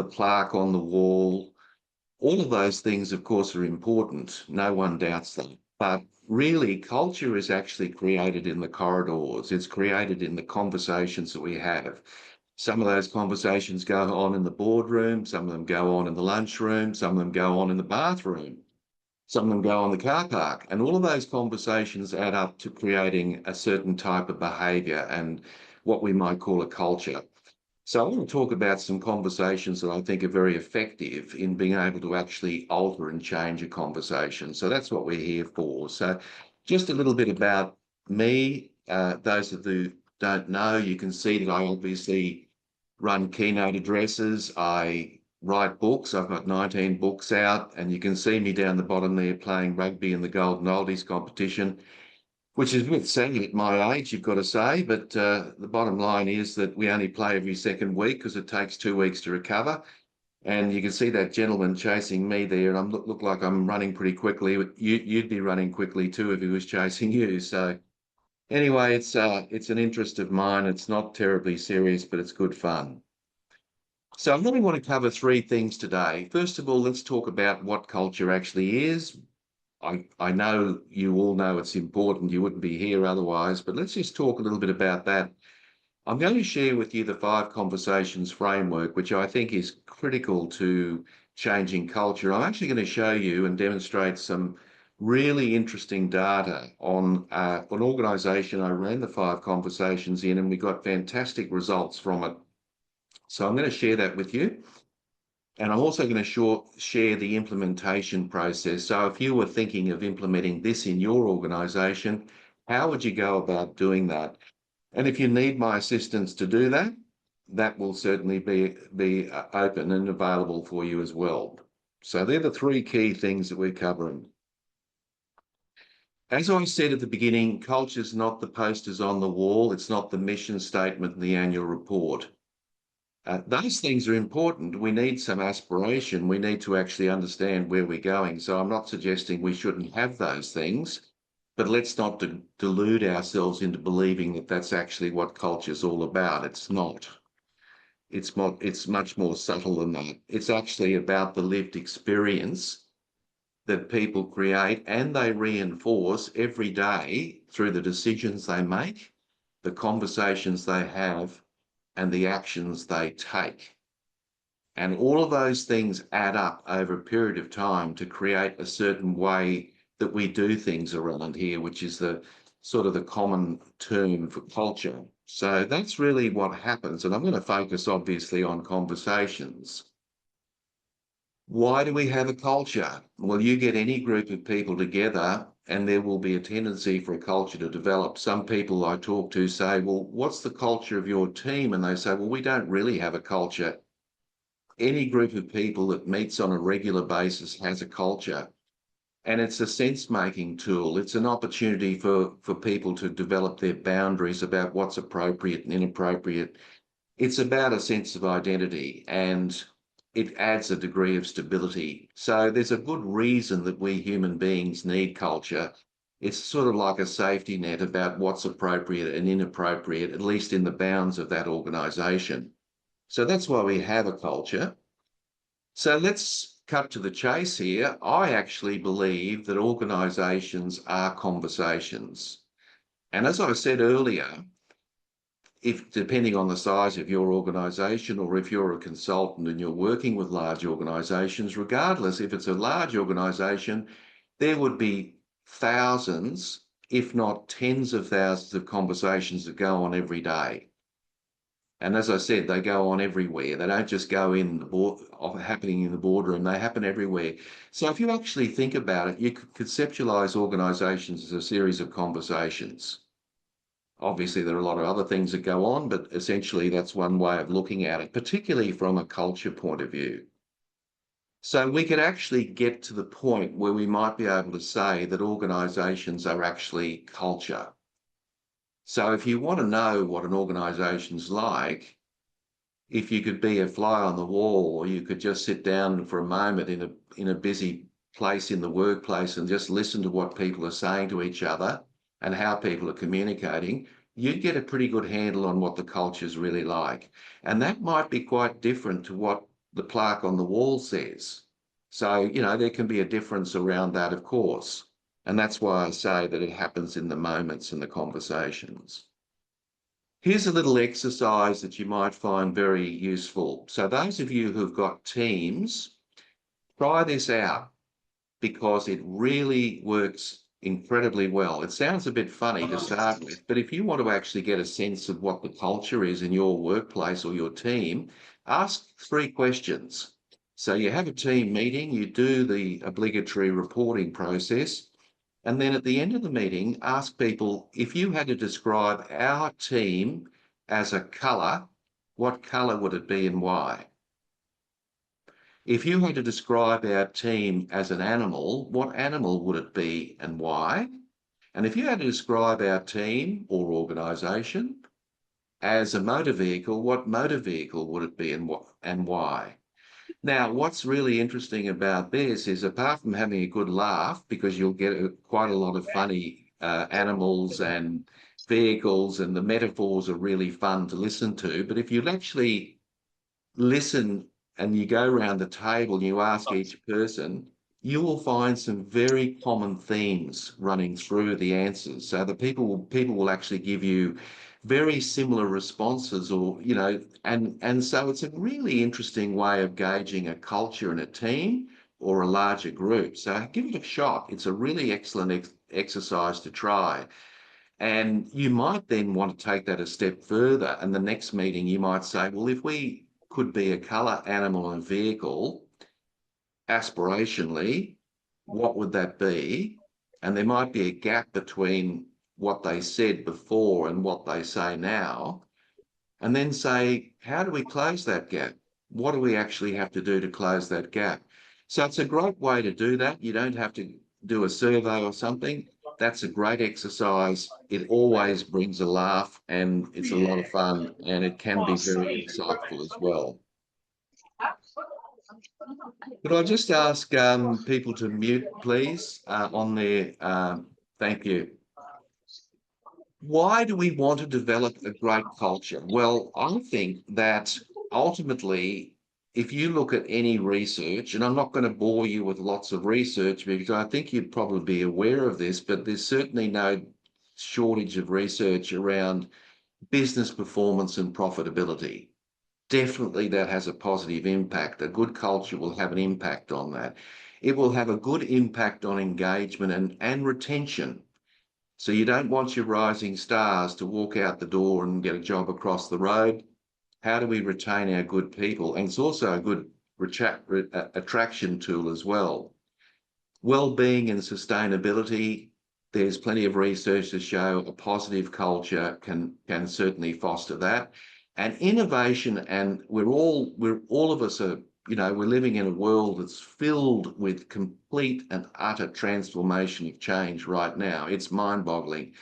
the plaque on the wall. All of those things, of course, are important. No one doubts that. But really, culture is actually created in the corridors. It's created in the conversations that we have. Some of those conversations go on in the boardroom. Some of them go on in the lunchroom. Some of them go on in the bathroom. Some of them go on the car park. And all of those conversations add up to creating a certain type of behavior and what we might call a culture. So I want to talk about some conversations that I think are very effective in being able to actually alter and change a conversation. So that's what we're here for. So just a little bit about me. Those of you who don't know, you can see that I obviously run keynote addresses. I write books. I've got 19 books out, and you can see me down the bottom there playing rugby in the Golden Oldies competition, which is a bit sad at my age, you've got to say, but the bottom line is that we only play every second week because it takes 2 weeks to recover. And you can see that gentleman chasing me there, and I look like I'm running pretty quickly. You'd be running quickly too if he was chasing you. So anyway, it's an interest of mine. It's not terribly serious, but it's good fun. So I really want to cover 3 things today. First of all, let's talk about what culture actually is. I know you all know it's important. You wouldn't be here otherwise, but let's just talk a little bit about that. I'm going to share with you the 5 conversations framework, which I think is critical to changing culture. I'm actually going to show you and demonstrate some really interesting data on an organization I ran the 5 conversations in, and we got fantastic results from it. So I'm going to share that with you. And I'm also going to share the implementation process. So if you were thinking of implementing this in your organization, how would you go about doing that? And if you need my assistance to do that, that will certainly be open and available for you as well. So they're the 3 key things that we're covering. As I said at the beginning, culture is not the posters on the wall. It's not the mission statement in the annual report. Those things are important. We need some aspiration. We need to actually understand where we're going. So I'm not suggesting we shouldn't have those things, but let's not delude ourselves into believing that that's actually what culture is all about. It's not. It's much more subtle than that. It's actually about the lived experience that people create and they reinforce every day through the decisions they make, the conversations they have, and the actions they take. And all of those things add up over a period of time to create a certain way that we do things around here, which is the sort of the common term for culture. So that's really what happens. And I'm going to focus obviously on conversations. Why do we have a culture? Well, you get any group of people together and there will be a tendency for a culture to develop. Some people I talk to say, well, what's the culture of your team? And they say, well, we don't really have a culture. Any group of people that meets on a regular basis has a culture. And it's a sense-making tool. It's an opportunity for people to develop their boundaries about what's appropriate and inappropriate. It's about a sense of identity, and it adds a degree of stability. So there's a good reason that we human beings need culture. It's sort of like a safety net about what's appropriate and inappropriate, at least in the bounds of that organisation. So that's why we have a culture. So let's cut to the chase here. I actually believe that organisations are conversations. And as I said earlier, if depending on the size of your organisation, or if you're a consultant and you're working with large organisations, regardless, if it's a large organisation, there would be thousands, if not tens of thousands of conversations that go on every day. And as I said, they go on everywhere. They don't just go happening in the boardroom, they happen everywhere. So if you actually think about it, you could conceptualise organisations as a series of conversations. Obviously, there are a lot of other things that go on, but essentially that's one way of looking at it, particularly from a culture point of view. So we could actually get to the point where we might be able to say that organisations are actually culture. So if you want to know what an organisation's like, if you could be a fly on the wall, or you could just sit down for a moment in a busy place in the workplace and just listen to what people are saying to each other, and how people are communicating, you'd get a pretty good handle on what the culture is really like. And that might be quite different to what the plaque on the wall says. So, there can be a difference around that, of course. And that's why I say that it happens in the moments and the conversations. Here's a little exercise that you might find very useful. So those of you who've got teams, try this out because it really works incredibly well. It sounds a bit funny to start with, but if you want to actually get a sense of what the culture is in your workplace or your team, ask 3 questions. So you have a team meeting, you do the obligatory reporting process, and then at the end of the meeting, ask people, if you had to describe our team as a colour, what colour would it be and why? If you had to describe our team as an animal, what animal would it be and why? And if you had to describe our team or organisation as a motor vehicle, what motor vehicle would it be and why? Now, what's really interesting about this is, apart from having a good laugh, because you'll get quite a lot of funny animals and vehicles, and the metaphors are really fun to listen to, but if you actually listen and you go around the table and you ask each person, you will find some very common themes running through the answers. So the people will actually give you very similar responses, or and so it's a really interesting way of gauging a culture in a team or a larger group. So give it a shot. It's a really excellent exercise to try. And you might then want to take that a step further. And the next meeting, you might say, well, if we could be a colour, animal, and vehicle, aspirationally, what would that be? And there might be a gap between what they said before and what they say now. And then say, how do we close that gap? What do we actually have to do to close that gap? So it's a great way to do that. You don't have to do a survey or something. That's a great exercise. It always brings a laugh, and it's a lot of fun, and it can be very insightful as well. Could I just ask people to mute, please, on their, thank you. Why do we want to develop a great culture? Well, I think that ultimately, if you look at any research, and I'm not going to bore you with lots of research because I think you'd probably be aware of this, but there's certainly no shortage of research around business performance and profitability. Definitely that has a positive impact. A good culture will have an impact on that. It will have a good impact on engagement and retention. So you don't want your rising stars to walk out the door and get a job across the road. How do we retain our good people? And it's also a good attraction tool as well. Well-being and sustainability, there's plenty of research to show a positive culture can certainly foster that. And innovation, and we're all of us are, we're living in a world that's filled with complete and utter transformation of change right now. It's mind-boggling.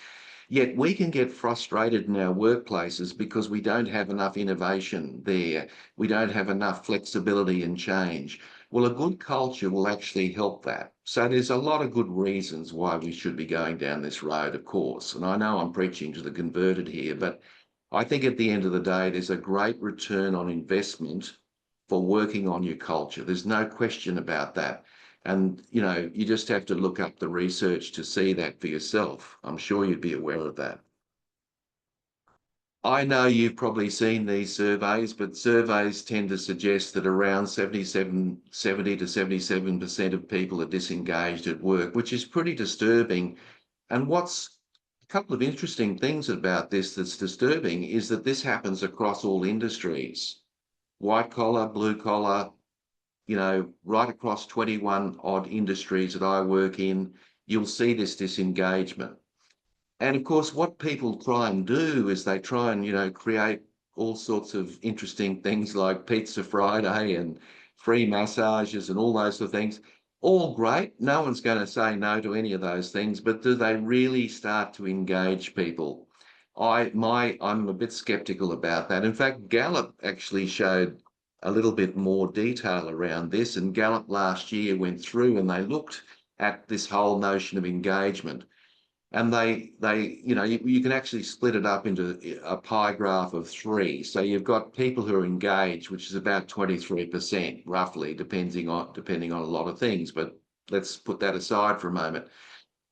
Yet we can get frustrated in our workplaces because we don't have enough innovation there. We don't have enough flexibility and change. Well, a good culture will actually help that. So there's a lot of good reasons why we should be going down this road, of course. And I know I'm preaching to the converted here, but I think at the end of the day, there's a great return on investment for working on your culture. There's no question about that. And, you just have to look up the research to see that for yourself. I'm sure you'd be aware of that. I know you've probably seen these surveys, but surveys tend to suggest that around 70 to 77% of people are disengaged at work, which is pretty disturbing. And what's a couple of interesting things about this that's disturbing is that this happens across all industries, white collar, blue collar, right across 21 odd industries that I work in, you'll see this disengagement. And of course, what people try and do is they try and, create all sorts of interesting things like Pizza Friday and free massages and all those sort of things. All great. No one's going to say no to any of those things, but do they really start to engage people? I'm a bit skeptical about that. In fact, Gallup actually showed a little bit more detail around this, and Gallup last year went through and they looked at this whole notion of engagement. And you can actually split it up into a pie graph of three. So you've got people who are engaged, which is about 23%, roughly, depending on a lot of things. But let's put that aside for a moment.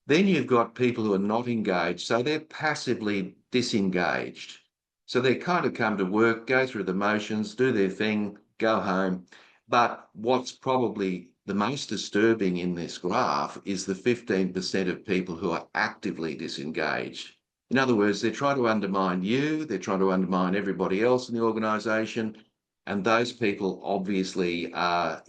Then you've got people who are not engaged, so they're passively disengaged. So they kind of come to work, go through the motions, do their thing, go home. But what's probably the most disturbing in this graph is the 15% of people who are actively disengaged. In other words, they're trying to undermine you, they're trying to undermine everybody else in the organisation, and those people obviously are,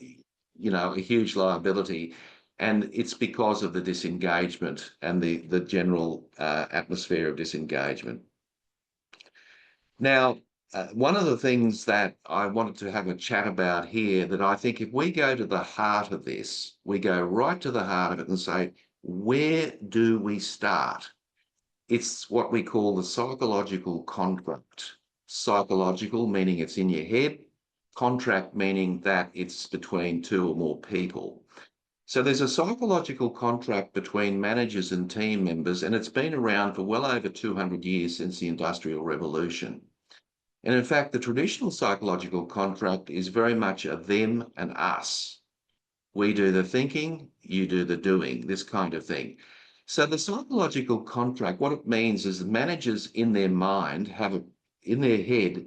a huge liability. And it's because of the disengagement and the general atmosphere of disengagement. Now, one of the things that I wanted to have a chat about here, that I think if we go to the heart of this, we go right to the heart of it and say, where do we start? It's what we call the psychological contract. Psychological meaning it's in your head, contract meaning that it's between two or more people. So there's a psychological contract between managers and team members, and it's been around for well over 200 years since the Industrial Revolution. And in fact, the traditional psychological contract is very much a them and us. We do the thinking, you do the doing, this kind of thing. So the psychological contract, what it means is the managers in their mind in their head,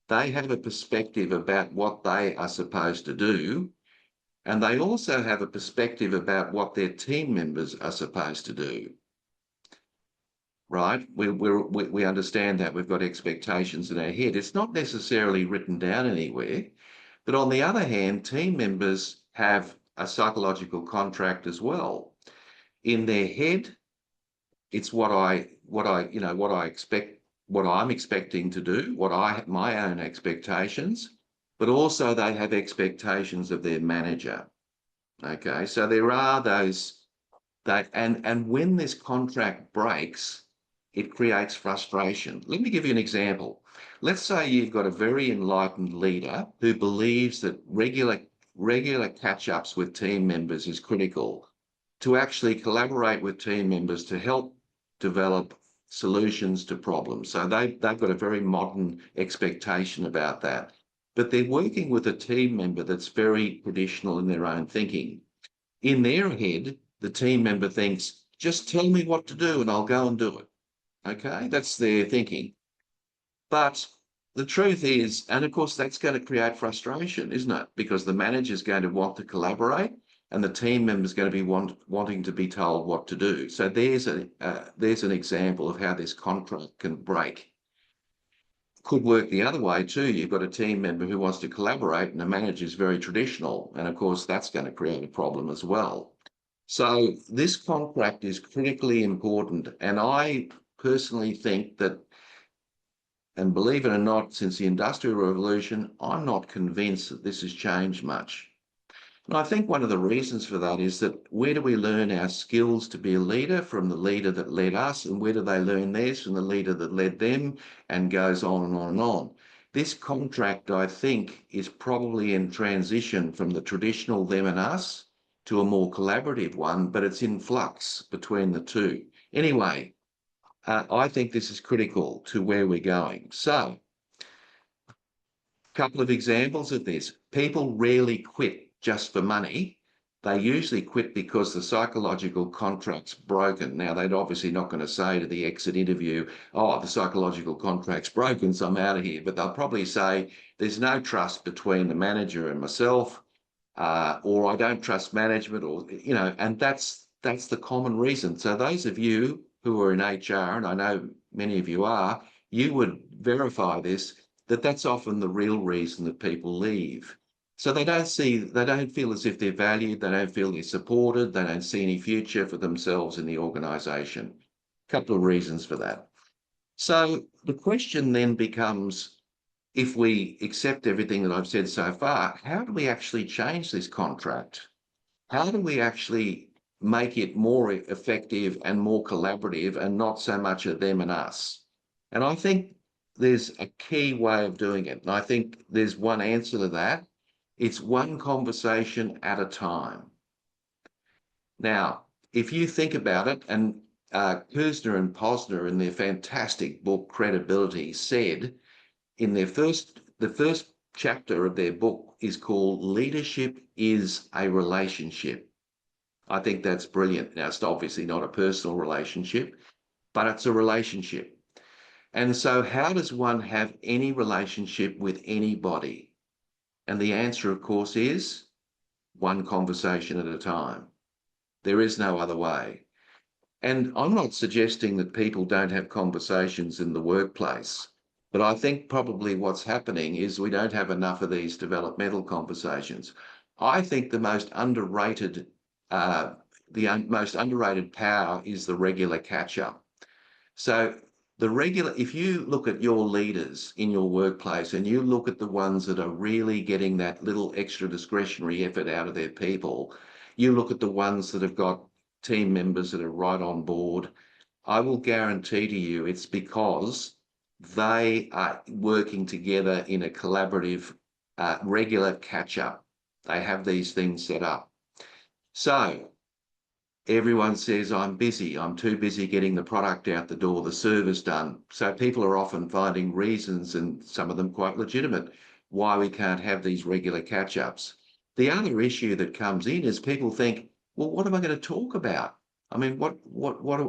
they have a perspective about what they are supposed to do. And they also have a perspective about what their team members are supposed to do, right? We understand that we've got expectations in our head. It's not necessarily written down anywhere. But on the other hand, team members have a psychological contract as well. In their head, it's what I expect, what I'm expecting to do, my own expectations, but also they have expectations of their manager. Okay, so there are those and when this contract breaks, it creates frustration. Let me give you an example. Let's say you've got a very enlightened leader who believes that regular catch-ups with team members is critical to actually collaborate with team members to help develop solutions to problems. So they've got a very modern expectation about that. But they're working with a team member that's very traditional in their own thinking. In their head, the team member thinks, just tell me what to do and I'll go and do it. Okay, that's their thinking. But the truth is, and of course, that's going to create frustration, isn't it? Because the manager's going to want to collaborate and the team member's going to be wanting to be told what to do. So there's an example of how this contract can break. Could work the other way too. You've got a team member who wants to collaborate and the manager is very traditional. And of course, that's going to create a problem as well. So this contract is critically important. And I personally think that, and believe it or not, since the Industrial Revolution, I'm not convinced that this has changed much. And I think one of the reasons for that is that where do we learn our skills to be a leader? From the leader that led us, and where do they learn theirs? From the leader that led them, and goes on and on and on. This contract, I think, is probably in transition from the traditional them and us to a more collaborative one, but it's in flux between the two. Anyway, I think this is critical to where we're going. So, a couple of examples of this. People rarely quit just for money. They usually quit because the psychological contract's broken. Now, they're obviously not going to say to the exit interview, oh, the psychological contract's broken, so I'm out of here. But they'll probably say, there's no trust between the manager and myself, or I don't trust management, or, and that's the common reason. So those of you who are in HR, and I know many of you are, you would verify this, that's often the real reason that people leave. So they don't feel as if they're valued, they don't feel they're supported, they don't see any future for themselves in the organisation. A couple of reasons for that. So the question then becomes, if we accept everything that I've said so far, how do we actually change this contract? How do we actually make it more effective and more collaborative and not so much of them and us? And I think there's a key way of doing it. And I think there's one answer to that. It's one conversation at a time. Now, if you think about it, and Kersner and Posner, in their fantastic book Credibility, said in the first chapter of their book is called Leadership is a Relationship. I think that's brilliant. Now, it's obviously not a personal relationship, but it's a relationship. And so how does one have any relationship with anybody? And the answer, of course, is one conversation at a time. There is no other way. And I'm not suggesting that people don't have conversations in the workplace, but I think probably what's happening is we don't have enough of these developmental conversations. I think most underrated power is the regular catch-up. So if you look at your leaders in your workplace and you look at the ones that are really getting that little extra discretionary effort out of their people, you look at the ones that have got team members that are right on board, I will guarantee to you it's because they are working together in a collaborative, regular catch-up. They have these things set up. So everyone says, I'm busy, I'm too busy getting the product out the door, the service done. So people are often finding reasons, and some of them quite legitimate, why we can't have these regular catch-ups. The other issue that comes in is people think, well, what am I going to talk about? I mean, what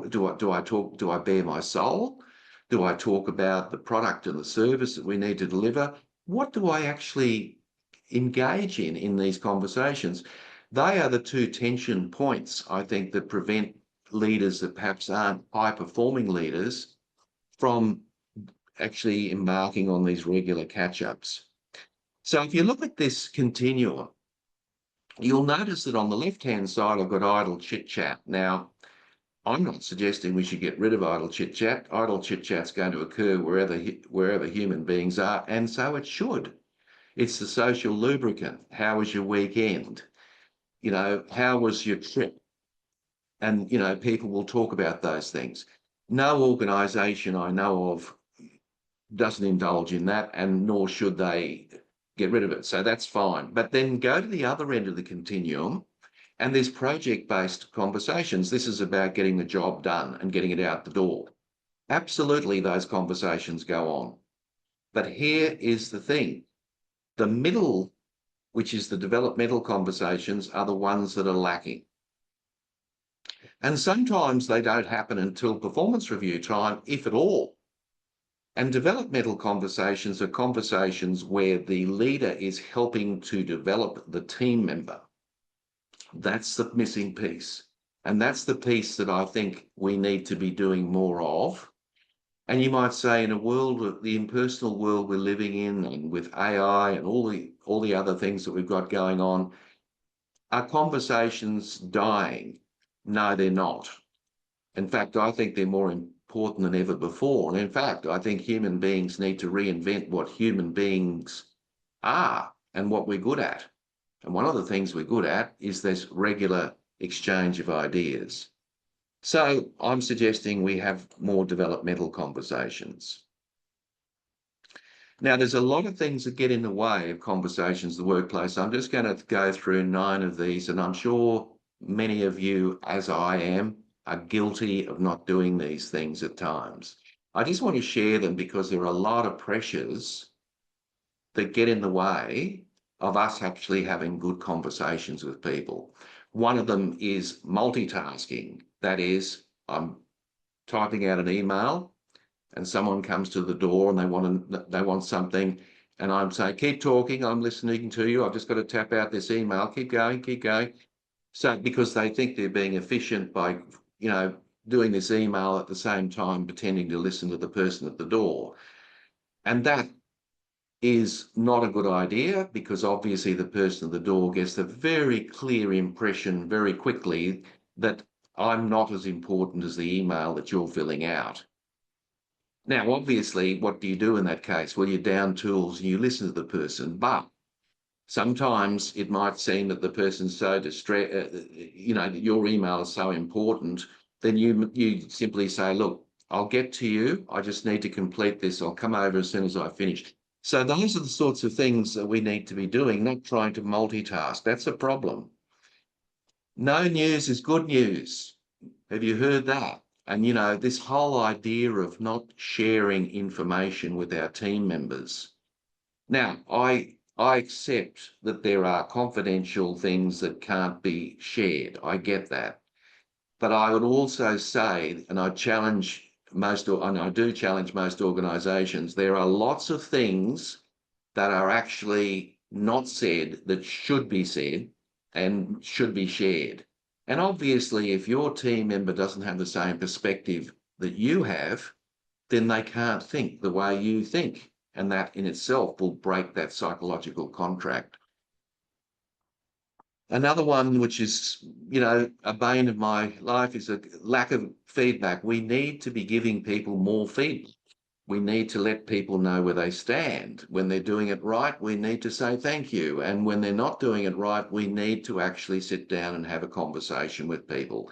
do I talk? Do I bare my soul? Do I talk about the product and the service that we need to deliver? What do I actually engage in these conversations? They are the two tension points, I think, that prevent leaders that perhaps aren't high-performing leaders from actually embarking on these regular catch-ups. So if you look at this continuum, you'll notice that on the left-hand side, I've got idle chit-chat. Now, I'm not suggesting we should get rid of idle chit-chat. Idle chit-chat's going to occur wherever human beings are, and so it should. It's the social lubricant. How was your weekend? How was your trip? And, people will talk about those things. No organisation I know of doesn't indulge in that, and nor should they get rid of it. So that's fine. But then go to the other end of the continuum, and there's project-based conversations. This is about getting the job done and getting it out the door. Absolutely, those conversations go on. But here is the thing. The middle, which is the developmental conversations, are the ones that are lacking. And sometimes they don't happen until performance review time, if at all. And developmental conversations are conversations where the leader is helping to develop the team member. That's the missing piece. And that's the piece that I think we need to be doing more of. And you might say, in a world, the impersonal world we're living in, and with AI and all the other things that we've got going on, are conversations dying? No, they're not. In fact, I think they're more important than ever before. And in fact, I think human beings need to reinvent what human beings are and what we're good at. And one of the things we're good at is this regular exchange of ideas. So I'm suggesting we have more developmental conversations. Now, there's a lot of things that get in the way of conversations in the workplace. I'm just going to go through 9 of these, and I'm sure many of you, as I am, are guilty of not doing these things at times. I just want to share them because there are a lot of pressures that get in the way of us actually having good conversations with people. One of them is multitasking. That is, I'm typing out an email and someone comes to the door and they want something, and I'm saying, keep talking, I'm listening to you, I've just got to tap out this email, keep going, keep going. So because they think they're being efficient by, doing this email at the same time, pretending to listen to the person at the door. And that is not a good idea, because obviously the person at the door gets a very clear impression very quickly that I'm not as important as the email that you're filling out. Now, obviously, what do you do in that case? Well, you down tools and you listen to the person, but sometimes it might seem that the person's so distressed, that your email is so important, then you simply say, look, I'll get to you. I just need to complete this. I'll come over as soon as I finish. So those are the sorts of things that we need to be doing, not trying to multitask. That's a problem. No news is good news. Have you heard that? And, this whole idea of not sharing information with our team members. Now, I accept that there are confidential things that can't be shared. I get that. But I would also say, and I do challenge most organizations, there are lots of things that are actually not said that should be said and should be shared. And obviously, if your team member doesn't have the same perspective that you have, then they can't think the way you think. And that in itself will break that psychological contract. Another one, which is, a bane of my life, is a lack of feedback. We need to be giving people more feedback. We need to let people know where they stand. When they're doing it right, we need to say thank you. And when they're not doing it right, we need to actually sit down and have a conversation with people.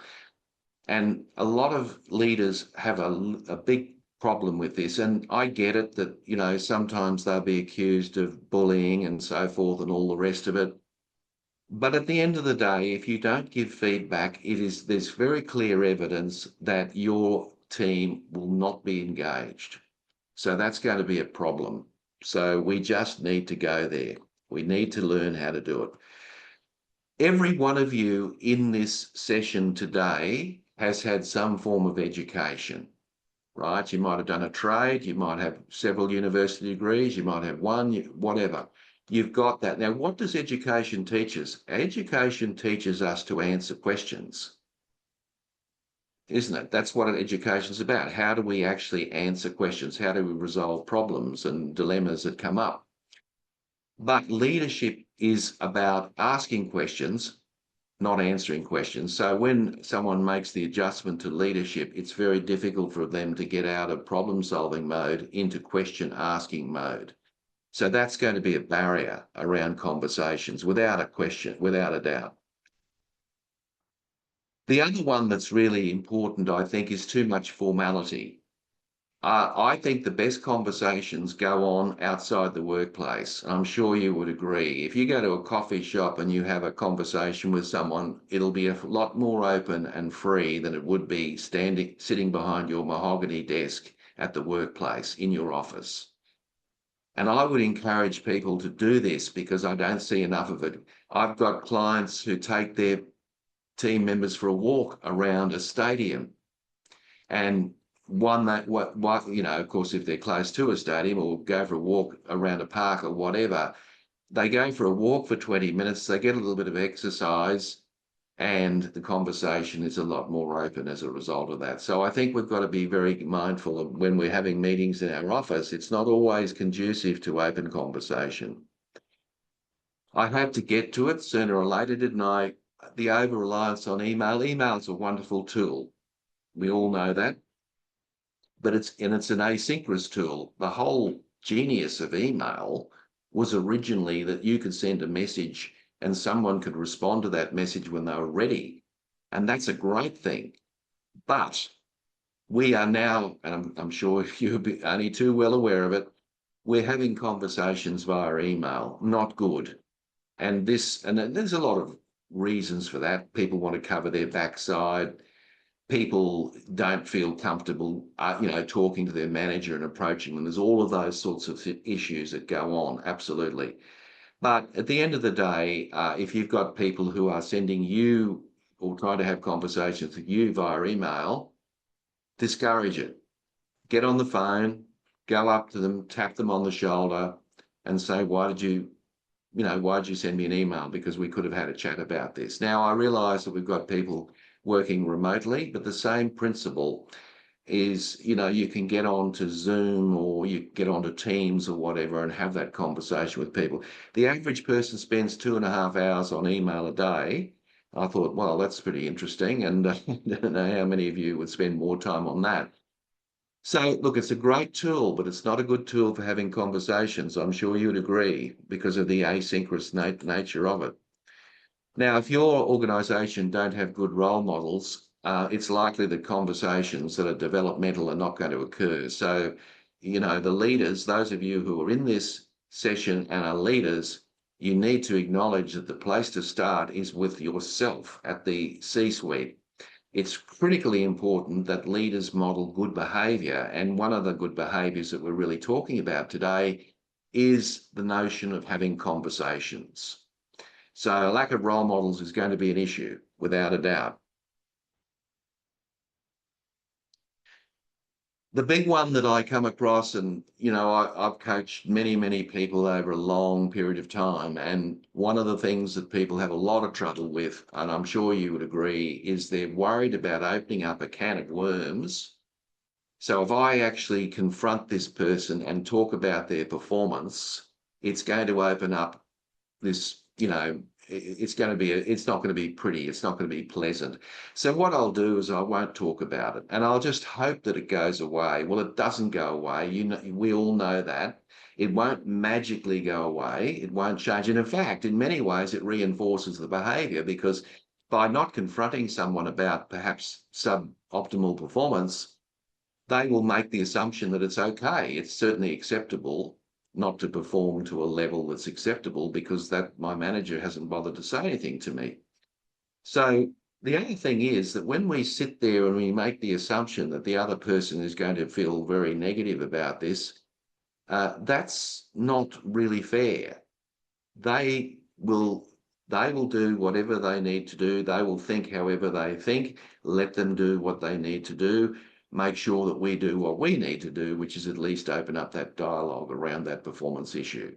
And a lot of leaders have a big problem with this. And I get it that, sometimes they'll be accused of bullying and so forth and all the rest of it. But at the end of the day, if you don't give feedback, there's very clear evidence that your team will not be engaged. So that's going to be a problem. So we just need to go there. We need to learn how to do it. Every one of you in this session today has had some form of education, right? You might have done a trade, you might have several university degrees, you might have one, whatever. You've got that. Now, what does education teach us? Education teaches us to answer questions, isn't it? That's what education is about. How do we actually answer questions? How do we resolve problems and dilemmas that come up? But leadership is about asking questions, not answering questions. So when someone makes the adjustment to leadership, it's very difficult for them to get out of problem-solving mode into question-asking mode. So that's going to be a barrier around conversations, without a question, without a doubt. The other one that's really important, I think, is too much formality. I think the best conversations go on outside the workplace. I'm sure you would agree. If you go to a coffee shop and you have a conversation with someone, it'll be a lot more open and free than it would be sitting behind your mahogany desk at the workplace in your office. And I would encourage people to do this because I don't see enough of it. I've got clients who take their team members for a walk around a stadium. And of course, if they're close to a stadium or go for a walk around a park or whatever, they go for a walk for 20 minutes, they get a little bit of exercise, and the conversation is a lot more open as a result of that. So I think we've got to be very mindful of when we're having meetings in our office, it's not always conducive to open conversation. I had to get to it sooner or later, didn't I? The over-reliance on email. Email's a wonderful tool. We all know that. But it's an asynchronous tool. The whole genius of email was originally that you could send a message and someone could respond to that message when they were ready. And that's a great thing. But we are now, and I'm sure you're only too well aware of it, we're having conversations via email, not good. And there's a lot of reasons for that. People want to cover their backside. People don't feel comfortable, talking to their manager and approaching them. There's all of those sorts of issues that go on, absolutely. But at the end of the day, if you've got people who are sending you or trying to have conversations with you via email, discourage it. Get on the phone, go up to them, tap them on the shoulder and say, why did you send me an email? Because we could have had a chat about this. Now, I realise that we've got people working remotely, but the same principle is, you can get on to Zoom or you get onto Teams or whatever and have that conversation with people. The average person spends 2.5 hours on email a day. I thought, well, that's pretty interesting. And I don't know how many of you would spend more time on that. So, look, it's a great tool, but it's not a good tool for having conversations. I'm sure you'd agree because of the asynchronous nature of it. Now, if your organisation don't have good role models, it's likely that conversations that are developmental are not going to occur. So, the leaders, those of you who are in this session and are leaders, you need to acknowledge that the place to start is with yourself at the C-suite. it's critically important that leaders model good behaviour. And one of the good behaviours that we're really talking about today is the notion of having conversations. So a lack of role models is going to be an issue, without a doubt. The big one that I come across, and I've coached many people over a long period of time, and one of the things that people have a lot of trouble with, and I'm sure you would agree, is they're worried about opening up a can of worms. So if I actually confront this person and talk about their performance, it's going to open up this, it's not going to be pretty. It's not going to be pleasant. So what I'll do is I won't talk about it, and I'll just hope that it goes away. Well, it doesn't go away. We all know that. It won't magically go away. It won't change. And in fact, in many ways, it reinforces the behavior, because by not confronting someone about perhaps suboptimal performance, they will make the assumption that it's okay. It's certainly acceptable not to perform to a level that's acceptable, because that my manager hasn't bothered to say anything to me. So the other thing is that when we sit there and we make the assumption that the other person is going to feel very negative about this, that's not really fair. They will they will do whatever they need to do. They will think however they think. Let them do what they need to do. Make sure that we do what we need to do, which is at least open up that dialogue around that performance issue.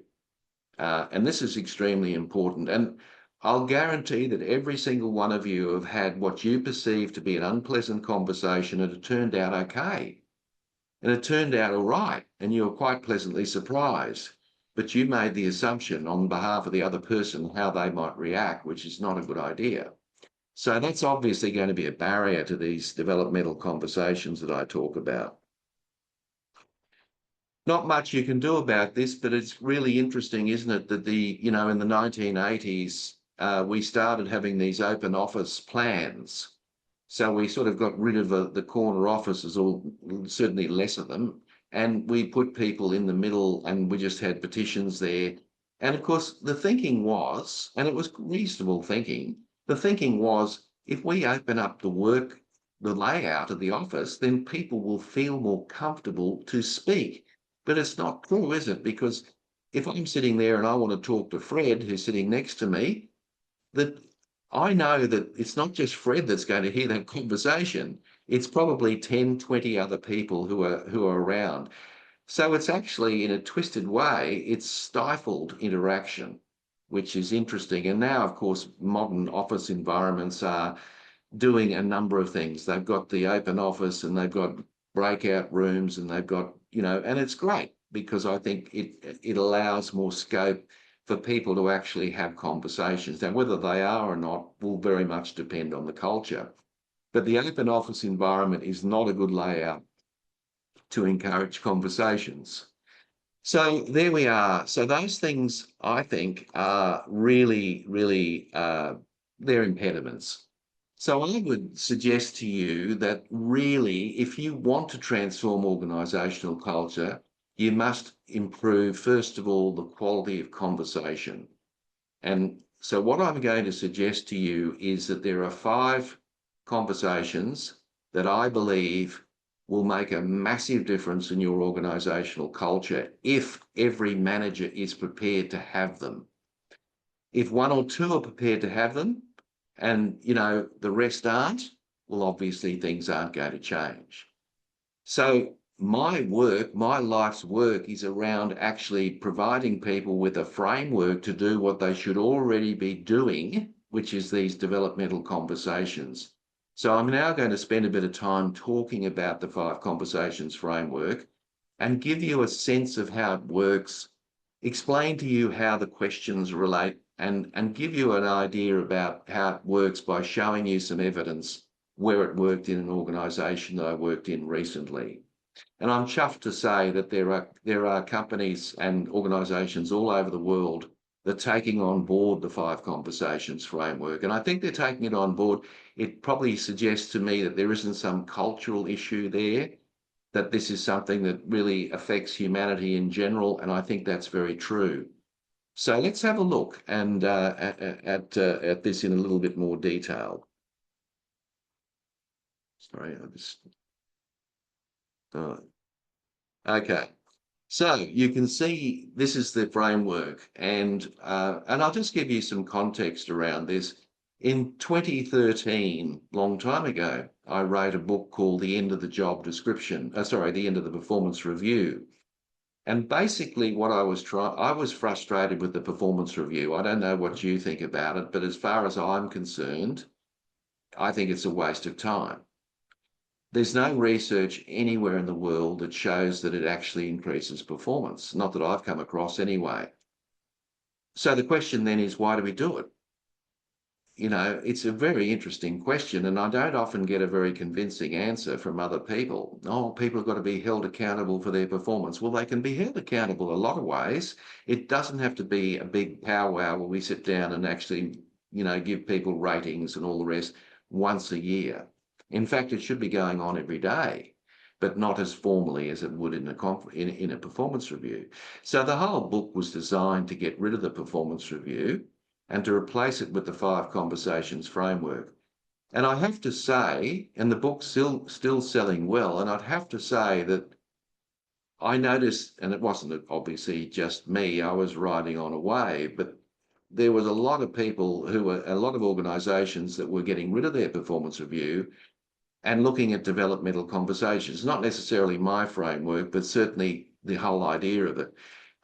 And this is extremely important. And I'll guarantee that every single one of you have had what you perceive to be an unpleasant conversation, and it turned out okay. And it turned out all right, and you were quite pleasantly surprised. But you made the assumption on behalf of the other person how they might react, which is not a good idea. So that's obviously going to be a barrier to these developmental conversations that I talk about. Not much you can do about this, but it's really interesting, isn't it, that in the 1980s, we started having these open office plans. So we sort of got rid of the corner offices, or certainly less of them, and we put people in the middle, and we just had petitions there. And of course, the thinking was, and it was reasonable thinking, the thinking was, if we open up the layout of the office, then people will feel more comfortable to speak. But it's not true, is it? Because if I'm sitting there and I want to talk to Fred, who's sitting next to me, that I know that it's not just Fred that's going to hear that conversation. It's probably 10, 20 other people who are around. So it's actually, in a twisted way, it's stifled interaction, which is interesting. And now, of course, modern office environments are doing a number of things. They've got the open office, and they've got breakout rooms, and they've got, and it's great, because I think it allows more scope for people to actually have conversations. Now, whether they are or not will very much depend on the culture. But the open office environment is not a good layout to encourage conversations. So there we are. So those things, I think, are really, they're impediments. So I would suggest to you that really, if you want to transform organisational culture, you must improve, first of all, the quality of conversation. And so what I'm going to suggest to you is that there are 5 conversations that I believe will make a massive difference in your organisational culture if every manager is prepared to have them. If 1 or 2 are prepared to have them, and the rest aren't, well, obviously things aren't going to change. So my life's work is around actually providing people with a framework to do what they should already be doing, which is these developmental conversations. So I'm now going to spend a bit of time talking about the 5 conversations framework and give you a sense of how it works, explain to you how the questions relate, and give you an idea about how it works by showing you some evidence where it worked in an organisation that I worked in recently. And I'm chuffed to say that there are companies and organisations all over the world that are taking on board the 5 conversations framework. And I think they're taking it on board. It probably suggests to me that there isn't some cultural issue there, that this is something that really affects humanity in general. And I think that's very true. So let's have a look and at this in a little bit more detail. Sorry, I just, okay. So you can see this is the framework, and I'll just give you some context around this. In 2013, long time ago, I wrote a book called The End of the Job Description. The End of the Performance Review. And basically, what I was frustrated with the performance review. I don't know what you think about it, but as far as I'm concerned, I think it's a waste of time. There's no research anywhere in the world that shows that it actually increases performance, not that I've come across anyway. So the question then is, why do we do it? It's a very interesting question, and I don't often get a very convincing answer from other people. Oh, people have got to be held accountable for their performance. Well, they can be held accountable a lot of ways. It doesn't have to be a big powwow where we sit down and actually, give people ratings and all the rest once a year. In fact, it should be going on every day, but not as formally as it would in a performance review. So the whole book was designed to get rid of the performance review and to replace it with the 5 conversations framework. And I have to say, and the book's still selling well, and I'd have to say that I noticed, and it wasn't obviously just me, I was riding on a wave, but there was a lot of people a lot of organisations that were getting rid of their performance review and looking at developmental conversations, not necessarily my framework, but certainly the whole idea of it.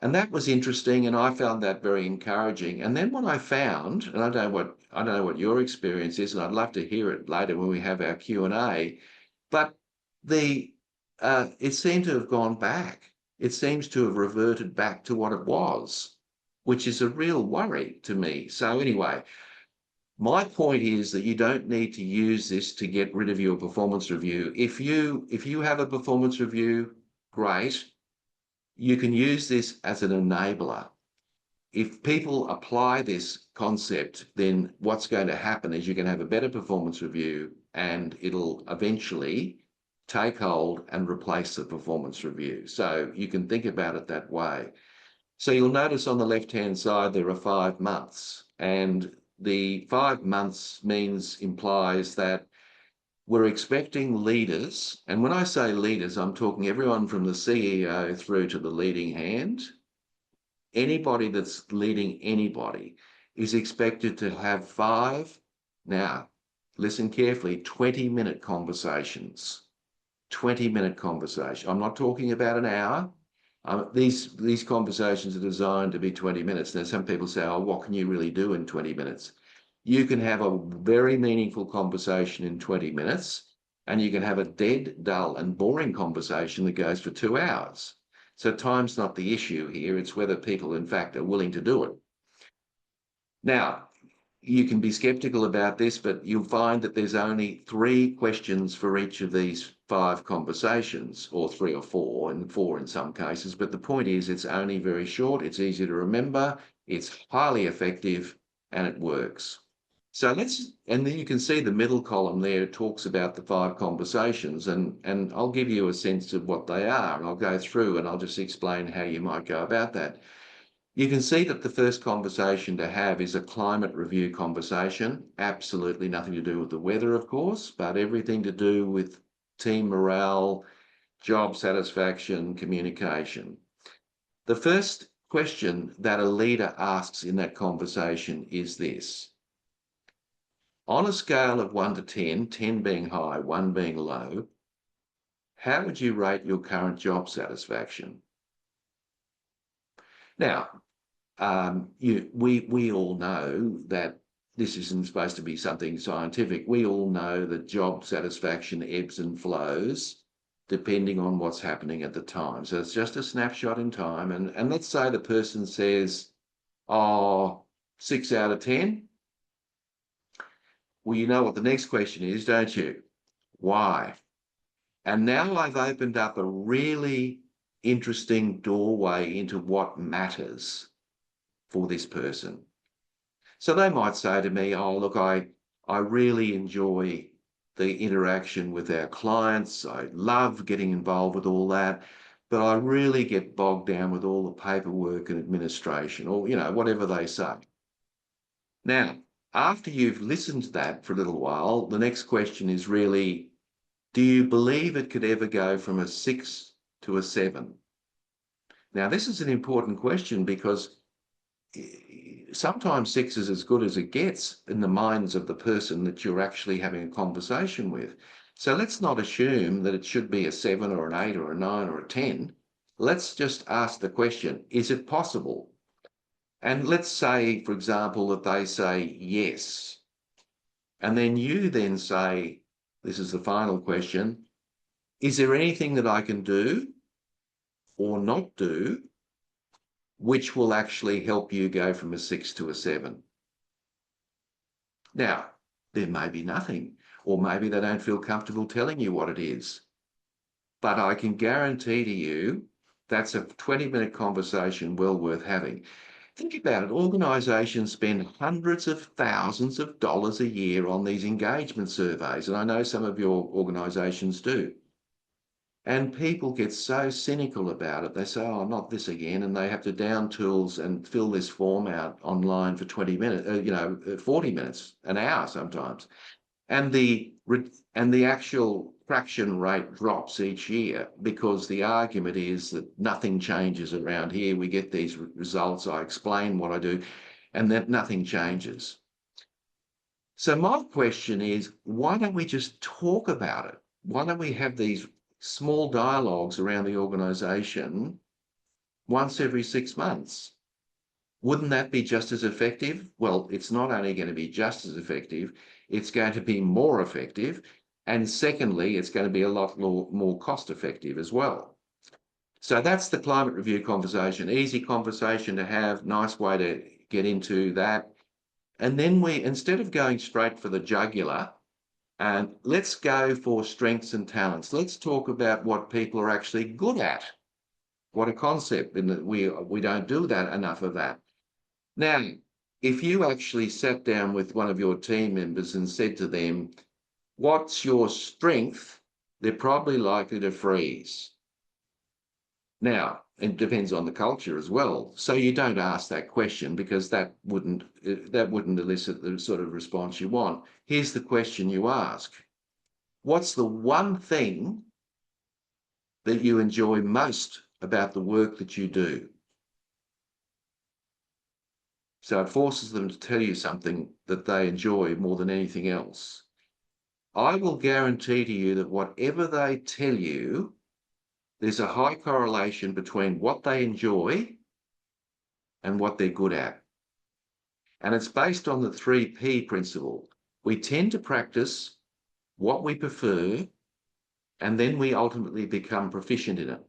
And that was interesting, and I found that very encouraging. And then what I found, and I don't know what your experience is, and I'd love to hear it later when we have our Q&A, but the it seemed to have gone back. It seems to have reverted back to what it was, which is a real worry to me. So anyway, my point is that you don't need to use this to get rid of your performance review. If you have a performance review, great. You can use this as an enabler. If people apply this concept, then what's going to happen is you're going to have a better performance review, and it'll eventually take hold and replace the performance review. So you can think about it that way. So you'll notice on the left-hand side, there are 5 months, and the 5 months implies that we're expecting leaders, and when I say leaders, I'm talking everyone from the CEO through to the leading hand. Anybody that's leading anybody is expected to have 5, now listen carefully, 20-minute conversations. 20-minute conversation. I'm not talking about an hour. These conversations are designed to be 20 minutes. Now, some people say, oh, what can you really do in 20 minutes? You can have a very meaningful conversation in 20 minutes, and you can have a dead, dull, and boring conversation that goes for 2 hours. So time's not the issue here. It's whether people, in fact, are willing to do it. Now, you can be skeptical about this, but you'll find that there's only 3 questions for each of these 5 conversations, or 3 or 4, and 4 in some cases. But the point is, it's only very short, it's easy to remember, it's highly effective, and it works. So and then you can see the middle column there talks about the 5 conversations, and I'll give you a sense of what they are, and I'll go through and I'll just explain how you might go about that. You can see that the first conversation to have is a climate review conversation. Absolutely nothing to do with the weather, of course, but everything to do with team morale, job satisfaction, communication. The first question that a leader asks in that conversation is this: on a scale of 1 to 10, 10 being high, 1 being low, how would you rate your current job satisfaction? Now, we all know that this isn't supposed to be something scientific. We all know that job satisfaction ebbs and flows depending on what's happening at the time. So it's just a snapshot in time. And let's say the person says, oh, 6 out of 10. Well, you know what the next question is, don't you? Why? And now I've opened up a really interesting doorway into what matters for this person. So they might say to me, oh, look, I really enjoy the interaction with our clients. I love getting involved with all that, but I really get bogged down with all the paperwork and administration, or, whatever they say. Now, after you've listened to that for a little while, the next question is really, Do you believe it could ever go from a 6 to a 7? Now, this is an important question because sometimes 6 is as good as it gets in the minds of the person that you're actually having a conversation with. So let's not assume that it should be a 7 or an 8 or a 9 or a 10. Let's just ask the question, is it possible? And let's say, for example, that they say yes. And then you then say, this is the final question, is there anything that I can do or not do which will actually help you go from a 6 to a 7? Now, there may be nothing, or maybe they don't feel comfortable telling you what it is. But I can guarantee to you that's a 20-minute conversation well worth having. Think about it. Organisations spend hundreds of thousands of dollars a year on these engagement surveys, and I know some of your organisations do. And people get so cynical about it. They say, oh, not this again. And they have to down tools and fill this form out online for 20 minutes, 40 minutes, an hour sometimes. And the actual fraction rate drops each year because the argument is that nothing changes around here. We get these results. I explain what I do and that nothing changes. So my question is, why don't we just talk about it? Why don't we have these small dialogues around the organisation once every 6 months? Wouldn't that be just as effective? Well, it's not only going to be just as effective, it's going to be more effective. And secondly, it's going to be a lot more cost effective as well. So that's the climate review conversation. Easy conversation to have, nice way to get into that. And then instead of going straight for the jugular, and let's go for strengths and talents. Let's talk about what people are actually good at. What a concept, and that we don't do that enough of that. Now, if you actually sat down with one of your team members and said to them, what's your strength? They're probably likely to freeze. Now, it depends on the culture as well. So you don't ask that question because that wouldn't elicit the sort of response you want. Here's the question you ask. What's the one thing that you enjoy most about the work that you do? So it forces them to tell you something that they enjoy more than anything else. I will guarantee to you that whatever they tell you, there's a high correlation between what they enjoy and what they're good at. And it's based on the 3P principle. We tend to practice what we prefer, and then we ultimately become proficient in it.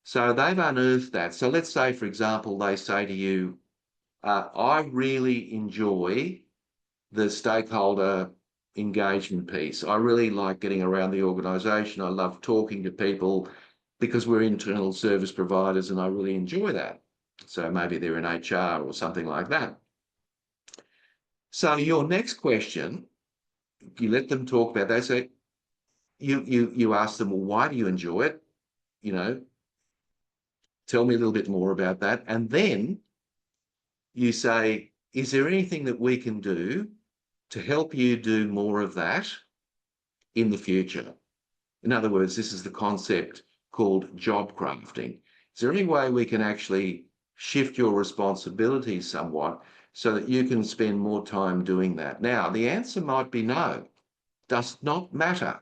So they've unearthed that. So let's say, for example, they say to you, I really enjoy the stakeholder engagement piece. I really like getting around the organisation. I love talking to people because we're internal service providers and I really enjoy that. So maybe they're in HR or something like that. So your next question, you let them talk about that. So you ask them, well, why do you enjoy it? Tell me a little bit more about that. And then you say, is there anything that we can do to help you do more of that in the future? In other words, this is the concept called job crafting. Is there any way we can actually shift your responsibilities somewhat so that you can spend more time doing that? Now, the answer might be no. Does not matter.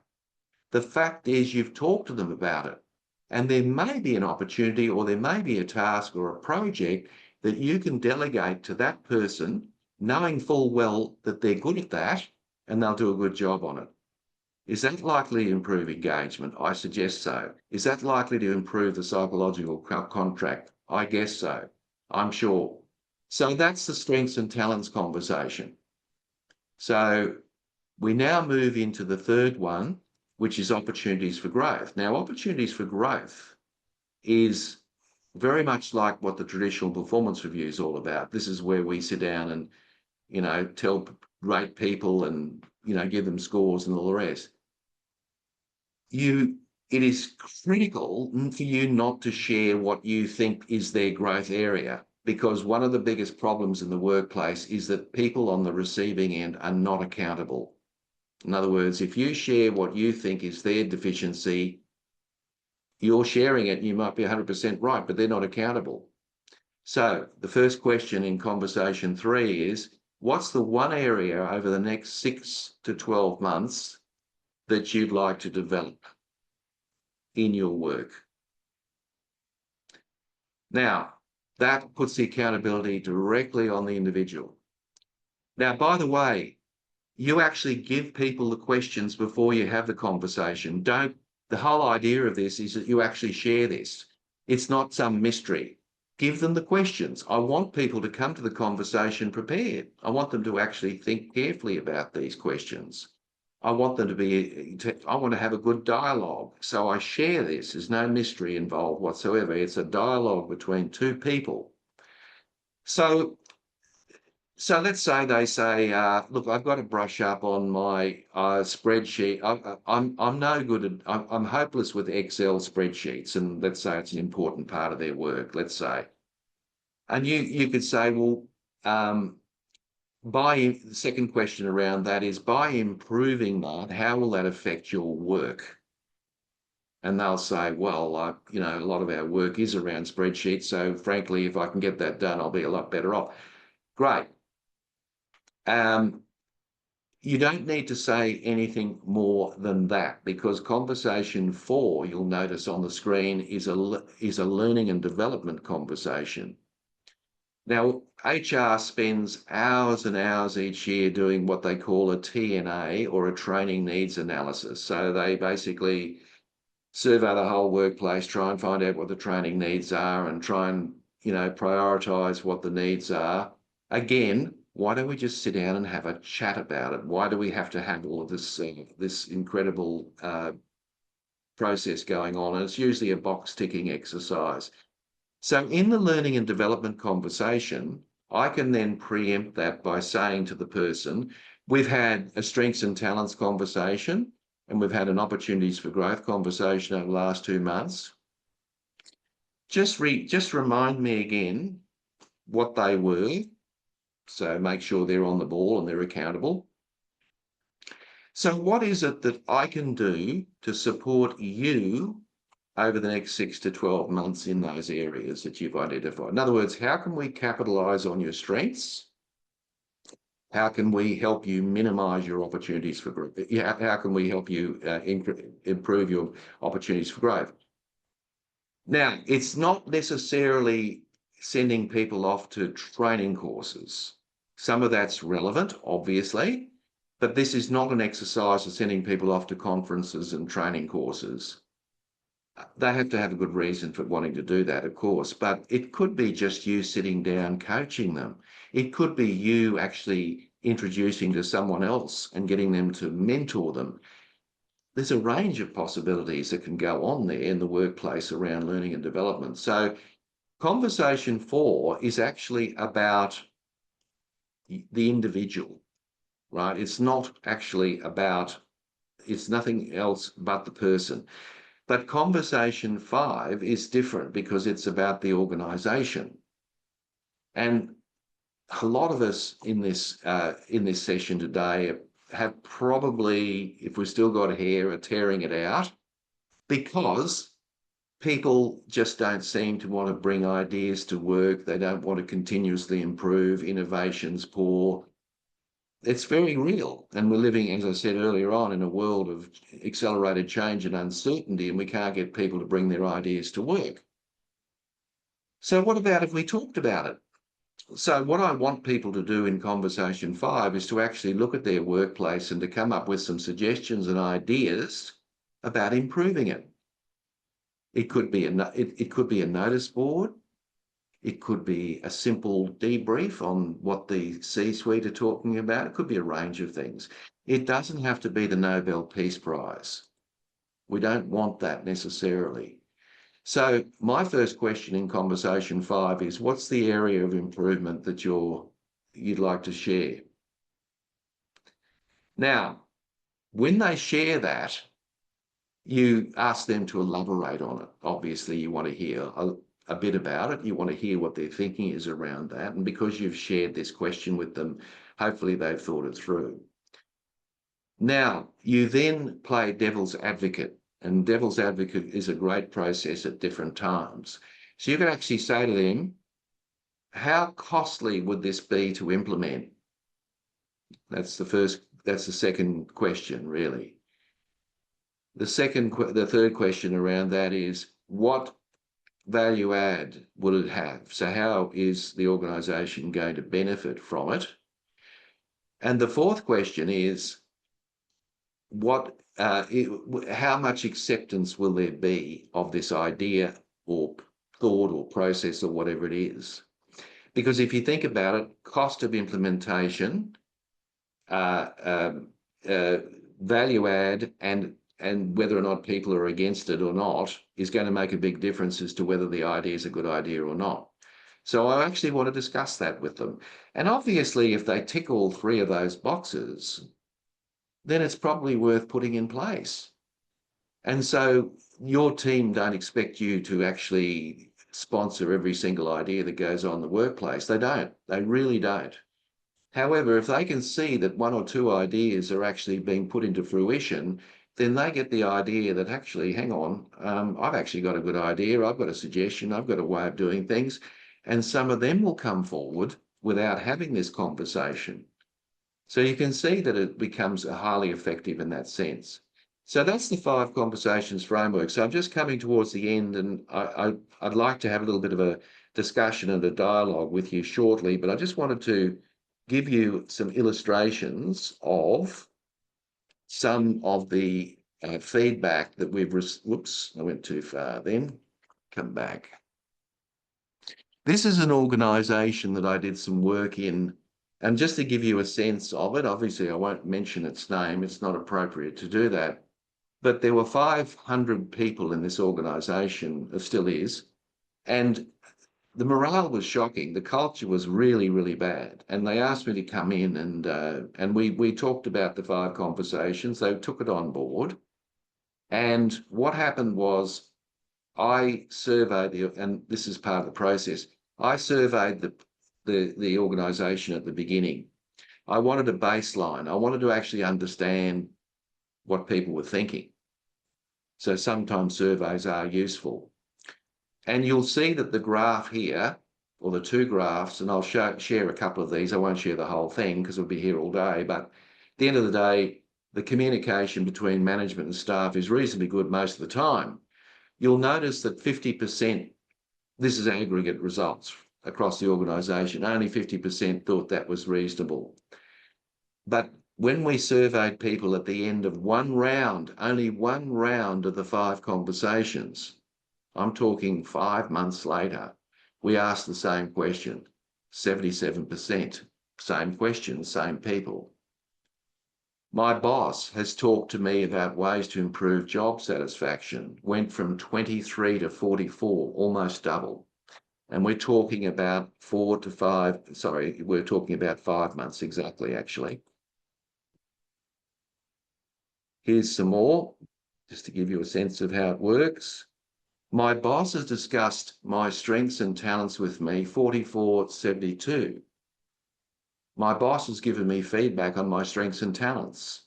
The fact is you've talked to them about it. And there may be an opportunity or there may be a task or a project that you can delegate to that person, knowing full well that they're good at that and they'll do a good job on it. Is that likely to improve engagement? I suggest so. Is that likely to improve the psychological contract? I guess so. I'm sure. So that's the strengths and talents conversation. So we now move into the third one, which is opportunities for growth. Now, opportunities for growth is very much like what the traditional performance review is all about. This is where we sit down and, rate people and, give them scores and all the rest. It is critical for you not to share what you think is their growth area, because one of the biggest problems in the workplace is that people on the receiving end are not accountable. In other words, if you share what you think is their deficiency, you're sharing it, you might be 100% right, but they're not accountable. So the first question in conversation 3 is, what's the one area over the next 6 to 12 months that you'd like to develop in your work? Now, that puts the accountability directly on the individual. Now, by the way, you actually give people the questions before you have the conversation. The whole idea of this is that you actually share this. It's not some mystery. Give them the questions. I want people to come to the conversation prepared. I want them to actually think carefully about these questions. I want to have a good dialogue. So I share this. There's no mystery involved whatsoever. It's a dialogue between two people. So let's say they say, look, I've got to brush up on my spreadsheet. I'm no good at, I'm hopeless with Excel spreadsheets, and let's say it's an important part of their work, let's say. And you could say, well, the second question around that is, by improving that, how will that affect your work? And they'll say, well, a lot of our work is around spreadsheets. So frankly, if I can get that done, I'll be a lot better off. Great. You don't need to say anything more than that, because conversation 4, you'll notice on the screen, is a learning and development conversation. Now, HR spends hours and hours each year doing what they call a TNA, or a training needs analysis. So they basically survey the whole workplace, try and find out what the training needs are, and try and, prioritize what the needs are. Again, why don't we just sit down and have a chat about it? Why do we have to have all of this incredible process going on? And it's usually a box ticking exercise. So in the learning and development conversation, I can then preempt that by saying to the person, we've had a strengths and talents conversation, and we've had an opportunities for growth conversation over the last 2 months. Just remind me again what they were. So make sure they're on the ball and they're accountable. So what is it that I can do to support you over the next 6 to 12 months in those areas that you've identified? In other words, how can we capitalize on your strengths? How can we help you minimize your opportunities for growth? How can we help you improve your opportunities for growth? Now, it's not necessarily sending people off to training courses. Some of that's relevant, obviously, but this is not an exercise of sending people off to conferences and training courses. They have to have a good reason for wanting to do that, of course, but it could be just you sitting down coaching them. It could be you actually introducing to someone else and getting them to mentor them. There's a range of possibilities that can go on there in the workplace around learning and development. So conversation 4 is actually about the individual, right? It's not actually about, it's nothing else but the person. But conversation 5 is different because it's about the organization. And a lot of us in this session today have probably, if we've still got hair, are tearing it out, because people just don't seem to want to bring ideas to work. They don't want to continuously improve. Innovation's poor. It's very real. And we're living, as I said earlier on, in a world of accelerated change and uncertainty, and we can't get people to bring their ideas to work. So what about if we talked about it? So what I want people to do in conversation 5 is to actually look at their workplace and to come up with some suggestions and ideas about improving it. It could be a notice board. It could be a simple debrief on what the C-suite are talking about. It could be a range of things. It doesn't have to be the Nobel Peace Prize. We don't want that necessarily. So my first question in conversation 5 is, what's the area of improvement that you'd like to share? Now, when they share that, you ask them to elaborate on it. Obviously, you want to hear a bit about it. You want to hear what their thinking is around that. And because you've shared this question with them, hopefully they've thought it through. Now, you then play devil's advocate, and devil's advocate is a great process at different times. So you can actually say to them, how costly would this be to implement? That's the second question, really. The third question around that is, what value add will it have? So how is the organization going to benefit from it? And the fourth question is, how much acceptance will there be of this idea or thought or process or whatever it is? Because if you think about it, cost of implementation, uh, um, uh, value add, and whether or not people are against it or not is going to make a big difference as to whether the idea is a good idea or not. So I actually want to discuss that with them. And obviously, if they tick all three of those boxes, then it's probably worth putting in place. And so your team don't expect you to actually sponsor every single idea that goes on in the workplace. They don't. They really don't. However, if they can see that one or two ideas are actually being put into fruition, then they get the idea that actually, hang on, I've actually got a good idea. I've got a suggestion. I've got a way of doing things. And some of them will come forward without having this conversation. So you can see that it becomes highly effective in that sense. So that's the 5 conversations framework. So I'm just coming towards the end, and I'd like to have a little bit of a discussion and a dialogue with you shortly, but I just wanted to give you some illustrations of some of the feedback that we've whoops, I went too far then. Come back. This is an organization that I did some work in, and just to give you a sense of it, obviously I won't mention its name, it's not appropriate to do that, but there were 500 people in this organization, it still is, and the morale was shocking. The culture was really, really bad. And they asked me to come in, and we talked about the 5 conversations. They took it on board. And what happened was I surveyed and this is part of the process. I surveyed the organization at the beginning. I wanted a baseline. I wanted to actually understand what people were thinking. So sometimes surveys are useful. And you'll see that the graph here, or the 2 graphs, and I'll share a couple of these. I won't share the whole thing because we'll be here all day. But at the end of the day, the communication between management and staff is reasonably good most of the time. You'll notice that 50%, this is aggregate results across the organisation, only 50% thought that was reasonable. But when we surveyed people at the end of one round, only one round of the 5 conversations, I'm talking 5 months later, we asked the same question, 77%, same question, same people. My boss has talked to me about ways to improve job satisfaction, went from 23 to 44, almost double. And we're talking about 4 to 5, sorry, we're talking about 5 months exactly, actually. Here's some more, just to give you a sense of how it works. My boss has discussed my strengths and talents with me, 44-72. My boss has given me feedback on my strengths and talents.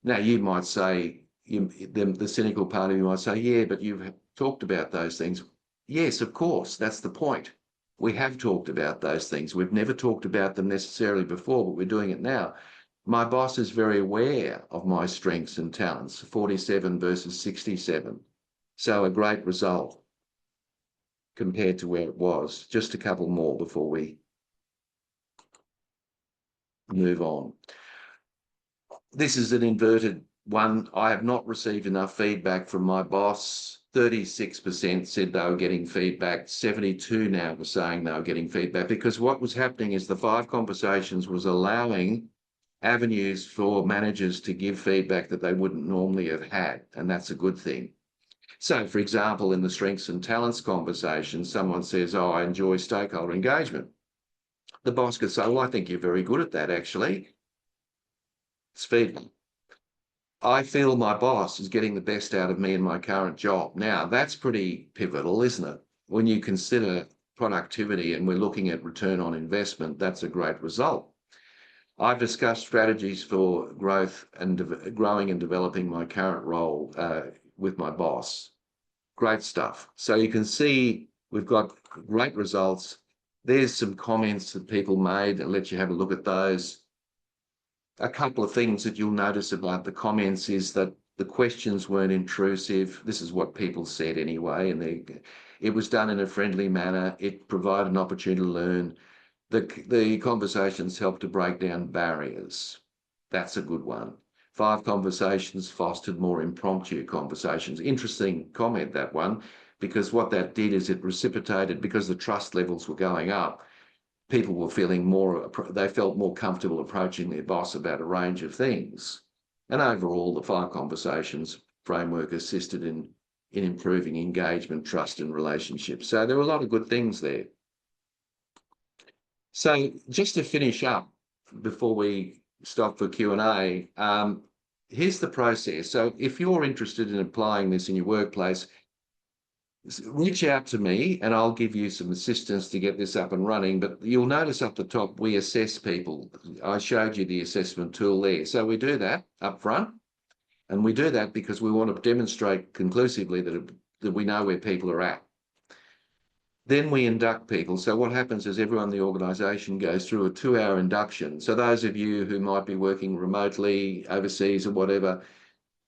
Now, you might say, the cynical part of you might say, yeah, but you've talked about those things. Yes, of course, that's the point. We have talked about those things. We've never talked about them necessarily before, but we're doing it now. My boss is very aware of my strengths and talents, 47 versus 67. So a great result compared to where it was. Just a couple more before we move on. This is an inverted one. I have not received enough feedback from my boss. 36% said they were getting feedback. 72 now were saying they were getting feedback, because what was happening is the 5 conversations was allowing avenues for managers to give feedback that they wouldn't normally have had, and that's a good thing. So, for example, in the strengths and talents conversation, someone says, oh, I enjoy stakeholder engagement. The boss could say, well, I think you're very good at that, actually. It's feedback. I feel my boss is getting the best out of me in my current job. Now, that's pretty pivotal, isn't it? When you consider productivity and we're looking at return on investment, that's a great result. I've discussed strategies for growth and growing and developing my current role with my boss. Great stuff. So you can see we've got great results. There's some comments that people made. I'll let you have a look at those. A couple of things that you'll notice about the comments is that the questions weren't intrusive. This is what people said anyway, and it was done in a friendly manner. It provided an opportunity to learn. The conversations helped to break down barriers. That's a good one. 5 conversations fostered more impromptu conversations. Interesting comment, that one, because what that did is it reciprocated, because the trust levels were going up, people were they felt more comfortable approaching their boss about a range of things. And overall, the 5 conversations framework assisted in improving engagement, trust, and relationships. So there were a lot of good things there. So just to finish up before we stop for Q&A, here's the process. So if you're interested in applying this in your workplace, reach out to me and I'll give you some assistance to get this up and running. But you'll notice up the top, we assess people. I showed you the assessment tool there. So we do that up front. And we do that because we want to demonstrate conclusively that we know where people are at. Then we induct people. So what happens is everyone in the organisation goes through a 2-hour induction. So those of you who might be working remotely, overseas or whatever,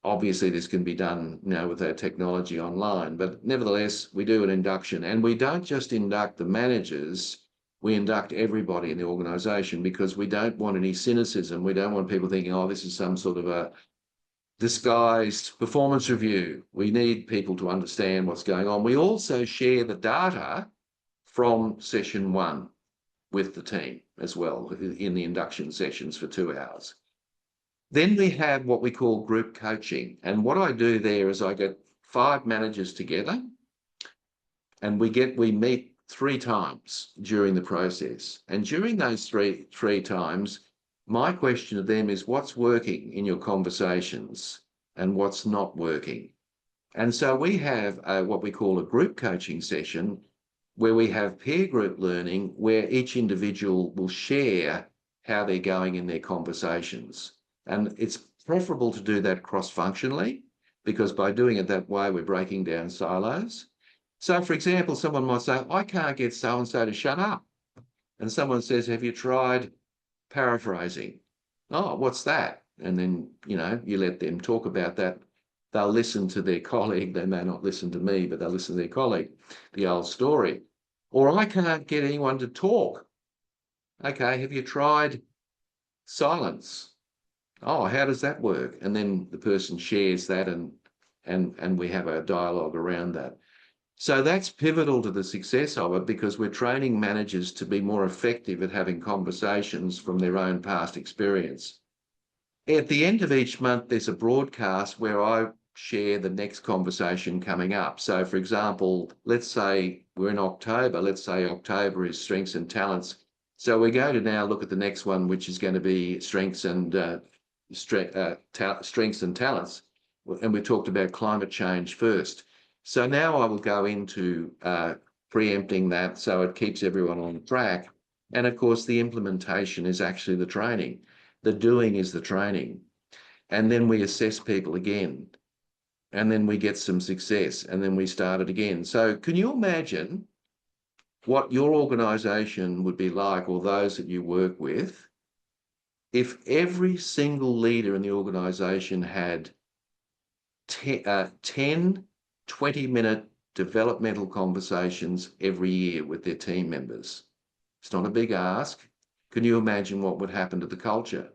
obviously this can be done now with our technology online, but nevertheless, we do an induction. And we don't just induct the managers, we induct everybody in the organisation, because we don't want any cynicism. We don't want people thinking, oh, this is some sort of a disguised performance review. We need people to understand what's going on. We also share the data from session 1 with the team as well in the induction sessions for 2 hours. Then we have what we call group coaching. And what I do there is I get 5 managers together and we meet 3 times during the process. And during those three times, my question to them is, what's working in your conversations and what's not working? And so we have what we call a group coaching session where we have peer group learning, where each individual will share how they're going in their conversations. And it's preferable to do that cross-functionally, because by doing it that way, we're breaking down silos. So for example, someone might say, I can't get so-and-so to shut up. And someone says, have you tried paraphrasing? Oh, what's that? And then, you let them talk about that. They'll listen to their colleague. They may not listen to me, but they'll listen to their colleague, the old story. Or I can't get anyone to talk. Okay, have you tried silence? Oh, how does that work? And then the person shares that and we have a dialogue around that. So that's pivotal to the success of it, because we're training managers to be more effective at having conversations from their own past experience. At the end of each month, there's a broadcast where I share the next conversation coming up. So for example, let's say we're in October. Let's say October is strengths and talents. So we're going to now look at the next one, which is going to be strengths and talents. And we talked about climate change first. So now I will go into preempting that so it keeps everyone on track. And of course, the implementation is actually the training. The doing is the training. And then we assess people again. And then we get some success. And then we start it again. So can you imagine what your organisation would be like, or those that you work with, if every single leader in the organisation had 10 20-minute developmental conversations every year with their team members? It's not a big ask. Can you imagine what would happen to the culture?